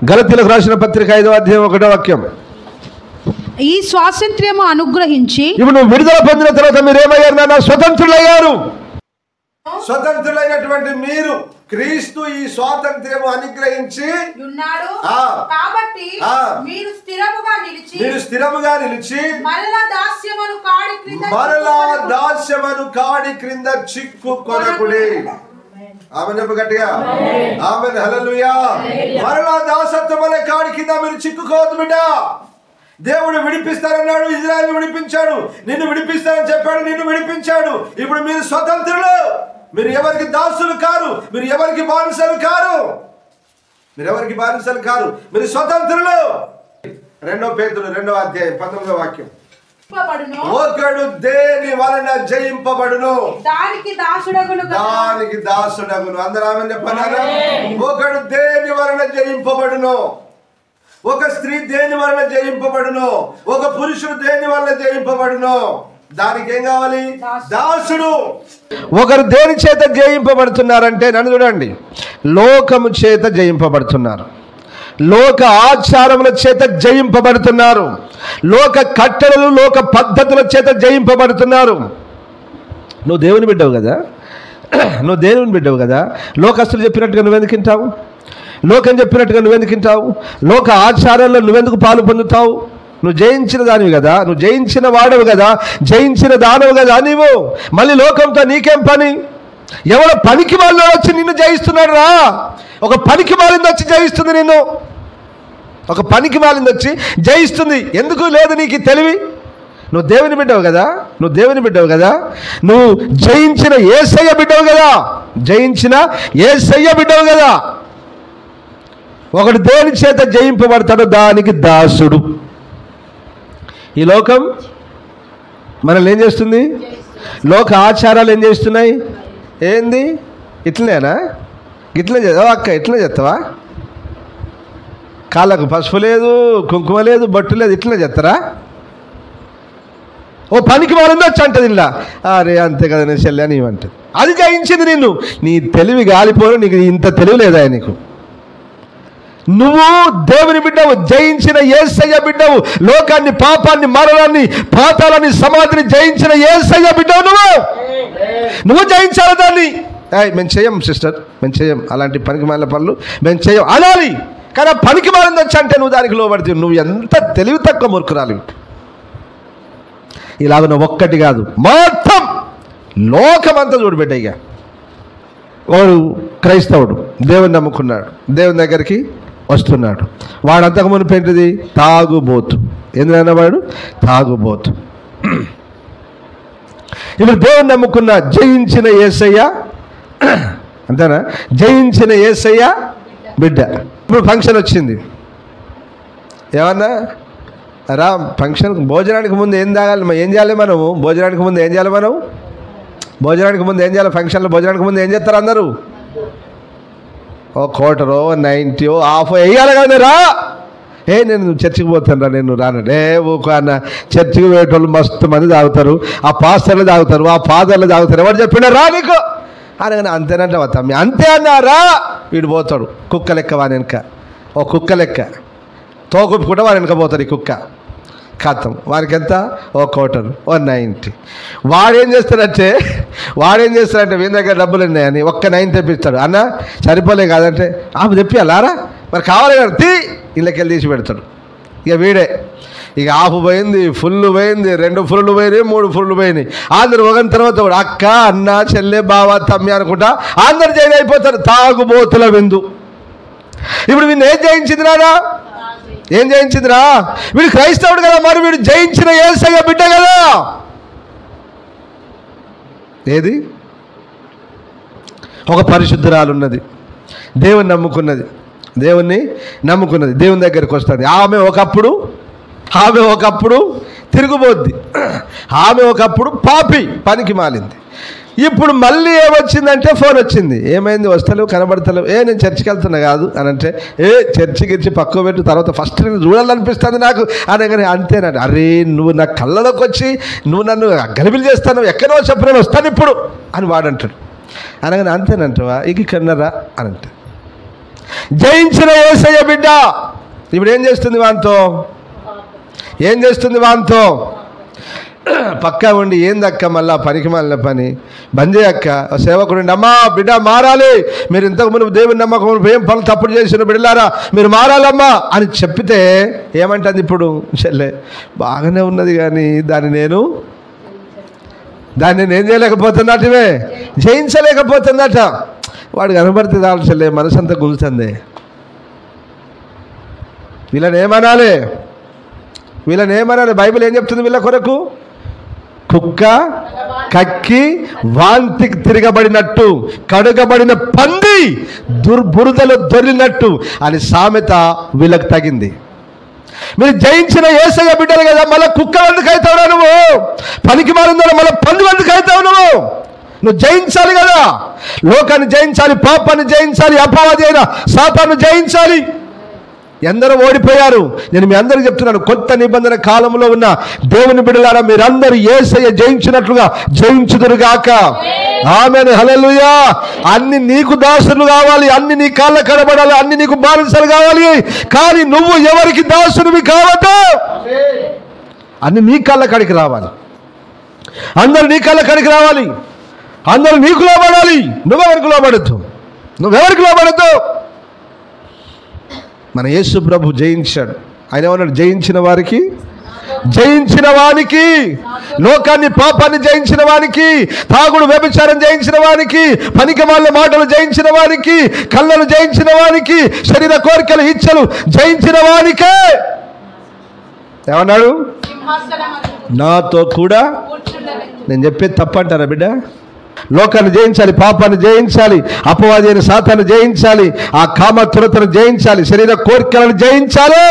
గలతీయులకు రాసిన పత్రిక 5వ అధ్యాయం 1వ వాక్యం. ఈ స్వాతంత్ర్యము అనుగ్రహించి. ఇప్పుడు నువ్వు విడుదల పొందిన తర్వాత మీరు ఏమయ్యారు నాన్న? స్వతంత్రులయ్యారు. స్వతంత్రులైనటువంటి మీరు క్రీస్తు ఈ స్వాతంత్ర్యము అనుగ్రహించి ఉన్నాడు కాబట్టి మీరు స్థిరముగా నిలిచి మరలా దాస్యమును కాడి క్రింద చిక్కుకొనకుడి. ఆమె చెప్పు గట్టిగా. ఆమెన్. హల్లెలూయా. మరలా దాసత్వం అనే కాడి కింద మీరు చిక్కుకోవద్దు బిడ్డ. దేవుడు విడిపిస్తారన్నాడు, ఇజ్రాయెల్ విడిపించాడు. నిన్ను విడిపిస్తానని చెప్పాడు, నిన్ను విడిపించాడు. ఇప్పుడు మీరు స్వతంత్రులు. మీరు ఎవరికి దాసులు కారు, మీరు ఎవరికి బానిసలు కారు, మీరు స్వతంత్రులు. 2 పేతురు 2వ అధ్యాయం 19వ వాక్యం. ఒకడు దేని వలన జయింపబడును దానికి దాసుడగును. అందరూ ఆమేన్ చెప్పన్నారా? ఒకడు దేని వలన జయింపబడును. ఒక స్త్రీ దేని వలన జయింపబడును, ఒక పురుషుడు దేని వలన జయింపబడును. దానికి ఏం కావాలి? దాసుడు. ఒకరు దేని చేత జయింపబడుతున్నారంటే నన్ను చూడండి, లోకము చేత జయింపబడుతున్నారు, లోక ఆచారముల చేత జయింపబడుతున్నారు, లోక కట్టడలు లోక పద్ధతుల చేత జయింపబడుతున్నారు. నువ్వు దేవుని బిడ్డవు కదా, లోకస్తులు చెప్పినట్టుగా నువ్వెందుకు వింటావు? లోకం చెప్పినట్టుగా నువ్వెందుకు వింటావు? లోక ఆచారాల్లో నువ్వెందుకు పాలు పొందుతావు? నువ్వు జయించిన దానివి కదా, నువ్వు జయించిన వాడవు కదా, జయించిన దానవు కదా నీవు. మళ్ళీ లోకంతో నీకేం పని? ఎవరో పనికి వాళ్ళు వచ్చి నిన్ను జయిస్తున్నాడు రా. ఒక పనికి మాలింది వచ్చి జయిస్తుంది నిన్ను, ఒక పనికి మాలింది వచ్చి జయిస్తుంది. ఎందుకు లేదు నీకు తెలివి? నువ్వు దేవుని బిడ్డవు కదా, నువ్వు జయించిన యేసయ్య బిడ్డవు కదా, ఒకడు దేని చేత జయింపబడతాడో దానికి దాసుడు. ఈ లోకం మనల్ని ఏం చేస్తుంది? లోక ఆచారాలు ఏం చేస్తున్నాయి? ఏంది? ఇట్లనేనా? ఇట్లనే చేస్తావా అక్క? ఇట్లనే చేస్తావా? కాళ్ళకు పసుపు లేదు, కుంకుమ లేదు, బొట్టు లేదు, ఇట్లనే చేస్తారా? ఓ పనికి మారింది వచ్చి అంటది ఇలా, అరే అంతే కదా నేను చెల్లి అని ఇవ్వంటది. అది జయించింది నిన్ను. నీ తెలివి గాలిపోను. నీకు ఇంత తెలివి లేదా? నీకు నువ్వు దేవుని బిడ్డవు, జయించిన యేసయ్య బిడ్డవు. లోకాన్ని, పాపాన్ని, మరణాన్ని, పాతాళాన్ని, సమాధిని జయించిన యేసయ్య బిడ్డవు. నువ్వు జయించాలి దాన్ని. మేము చేయం సిస్టర్, మేము చేయం అలాంటి పనికి మాలిన పనులు, మేము చేయం అనాలి. కానీ ఆ పనికి మాలింది వచ్చి అంటే నువ్వు దానికి లోబడితే నువ్వు ఎంత తెలివి తక్కువ మూర్ఖురాలు. ఇలాగ నువ్వు ఒక్కటి కాదు, మొత్తం లోకమంతా చూడబెట్ట. ఇక వాడు క్రైస్తవుడు, దేవుని నమ్ముకున్నాడు, దేవుని దగ్గరికి వస్తున్నాడు. వాడు అంతకు మునుపు ఏంటిది? తాగుబోతు. ఎందుకన్నా వాడు తాగుబోతు. ఇప్పుడు దేవుని నమ్ముకున్న జయించిన యేసయ్య, అంతేనా? జయించిన యేసయ్య బిడ్డ. ఇప్పుడు ఫంక్షన్ వచ్చింది, ఏమన్నా రా ఫంక్షన్. భోజనానికి ముందు ఏం తాగాలి? ఏం చేయాలి మనము? భోజనానికి ముందు ఏం చేయాలి? ఫంక్షన్లో భోజనానికి ముందు ఏం చేస్తారు అందరూ? ఓ క్వార్టరో 90 హాఫ్ వేయాలి కదా. రా నేను చర్చికి పోతాను రా, నేను రానండి. ఊకో అన్న, చర్చికి పోయేటోళ్ళు మస్తు మంది తాగుతారు, ఆ పాస్టర్లు తాగుతారు, ఆ ఫాదర్లు తాగుతారు. ఎవరు చెప్పినా రా నీకు అనగానే అంతేనంటావా తమ్మి? అంతే అన్నారా? వీడు పోతాడు కుక్క లెక్క, వాని వెనక ఓ కుక్క లెక్క తోకుప్పుకుంటే వాని వెనక పోతాడు ఈ కుక్క. ఖాతం. వానికి ఎంత? ఓ క్వార్టర్, ఓ 90. వాడేం చేస్తాడంటే వీని దగ్గర డబ్బులు ఉన్నాయని ఒక్క 9 తెప్పిస్తాడు. అన్న సరిపోలే కాదంటే తెప్పియాలారా మరి కావాలి కదా, ఇళ్ళకెళ్ళి తీసి పెడతాడు. ఇక వీడే ఇక హాఫ్ పోయింది, ఫుల్ పోయింది, 2 ఫుల్లు పోయినాయి, 3 ఫుల్లు పోయినాయి. అందరు ఒకని తర్వాత కూడా అక్క, అన్న, చెల్లె, బావ, తమ్మి అనుకుంటా అందరు జైలు అయిపోతారు. తాగుబోతుల విందు. ఇప్పుడు వీడిని ఏం జయించిందిరా? వీడు క్రైస్తవుడు కదా, మరి వీడు జయించిన యేసయ్య బిడ్డ కదా. ఏది? ఒక పరిశుద్ధురాలున్నది, దేవుని నమ్ముకున్నది, దేవుని దగ్గరికి వస్తుంది. ఆమె ఒకప్పుడు తిరుగుబోద్ది, ఆమె ఒకప్పుడు పాపి, పనికి మాలింది. ఇప్పుడు మళ్ళీ ఏమొచ్చిందంటే ఫోన్ వచ్చింది. ఏమైంది? వస్తలేవు, కనబడతలేవు. నేను చర్చికి వెళ్తున్నా కాదు అని అంటే, చర్చికి పక్కకు పెట్టు, తర్వాత ఫస్ట్ నేను చూడాలనిపిస్తుంది నాకు అనగానే అంతేనండి. అరే నువ్వు నా కళ్ళలోకి వచ్చి నువ్వు నన్ను గలిబిలి చేస్తాను, ఎక్కడో చెప్పు, నేను వస్తాను ఇప్పుడు అని వాడంటాడు. అనగానే అంతేనంటావా? ఇక కన్నరా అని అంటే జయించిన యేసయ్య బిడ్డ ఇప్పుడు ఏం చేస్తుంది వాంతో? ఏం చేస్తుంది వాంతో? పక్కా ఉండి ఏందక్క మళ్ళా పనికి మాలిన పని బంద్ చేయక్క. సేవకుడు అమ్మా బిడ్డ మారాలి, మీరు ఇంతకుముందు దేవుని నమ్మకం ఏం పనులు తప్పుడు చేసిన బిడ్డలారా మీరు మారాలమ్మా అని చెప్పితే ఏమంటుంది ఇప్పుడు? చెల్లె బాగానే ఉన్నది కానీ దాన్ని నేను ఏం చేయలేకపోతున్నట్టువే, జయించలేకపోతుందట. వాడు కనబడితే దాని చెల్లె మనసంతా గుంజుతుంది. వీళ్ళని ఏమనాలి? బైబిల్ ఏం చెప్తుంది వీళ్ళ కొరకు? కుక్క కక్కి వాంతికి తిరగబడినట్టు, కడుగబడిన పంది దుర్బురదలో దొరినట్టు అని సామెత వీళ్ళకి తగింది. మీరు జయించిన యేసయ్య బిడ్డలు కదా, మళ్ళీ కుక్క ఎందుకు అవుతావురా నువ్వు? పనికి మారిందా మళ్ళీ పంది ఎందుకు అవుతావు నువ్వు జయించాలి కదా. లోకాన్ని జయించాలి, పాపాన్ని జయించాలి, అపవాది అయిన సాతాను జయించాలి. ఎందరో ఓడిపోయారు. నేను మీ అందరికీ చెప్తున్నాను, కొత్త నిబంధన కాలంలో ఉన్న దేవుని బిడ్డలారా మీరందరూ యేసయ్య జయించినట్లుగా జయించుదురుగాక. ఆమేన్, హల్లెలూయా. అన్ని నీకు దాసులు కావాలి, అన్ని నీ కాళ్ళ కనబడాలి, అన్ని నీకు బానిసలు కావాలి. కానీ నువ్వు ఎవరికి దాసునివి కావద్దు. అన్ని నీ కాళ్ళ కాడికి రావాలి, అందరూ నీ కాళ్ళ కాడికి రావాలి, అందరూ నీకు లోబడాలి. నువ్వెవరికి లోబడద్దు. మన యేసు ప్రభు జయించాడు. ఆయన ఏమన్నాడు? జయించిన వానికి, లోకాన్ని పాపాన్ని జయించిన వానికి, తాగుడు వ్యభిచారం జయించిన వానికి, పనికిమాలిన మాటలు జయించిన వానికి, కళ్ళను జయించిన వానికి, శరీర కోరికలు ఇచ్చలు జయించిన వానికే ఏమన్నాడు? నాతో కూడా. నేను చెప్పేది తప్పంటారా బిడ్డ? లోకాన్ని జయించాలి, పాపాన్ని జయించాలి, అపవాది అయిన సాతాను జయించాలి, ఆ కామ తురతను జయించాలి, శరీర కోరికలను జయించాలి.